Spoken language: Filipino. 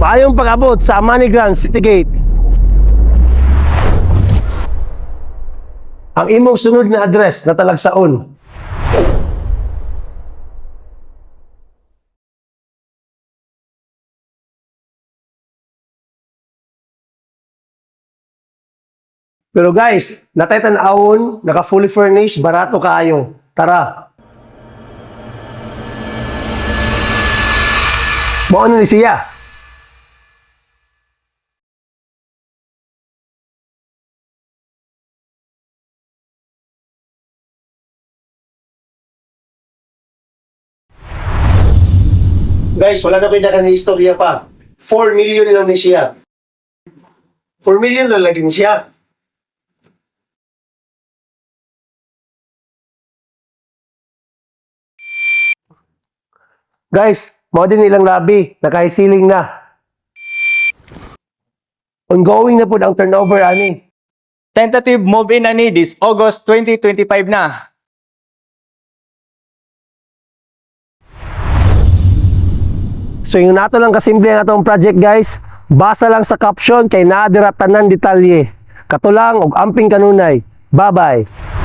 Maayong pag-abot sa Manigrand City Gate. Ang imong sunod na address na talagsaon. Pero guys, natay tan-awon, naka fully furnished, barato kaayo. Tara. Mao na ni siya. Guys, wala na kayo istorya pa. 4 million lang ni siya. 4 million lang lagi ni siya. Guys, mga din nilang labi, nakahisiling na. Ongoing na po ang turnover, ani. Tentative move-in ani this August 2025 na. So yung nato lang kasimple nga itong project guys, basa lang sa caption kay naadira tanan detalye. Katulang og amping kanunay. Bye-bye.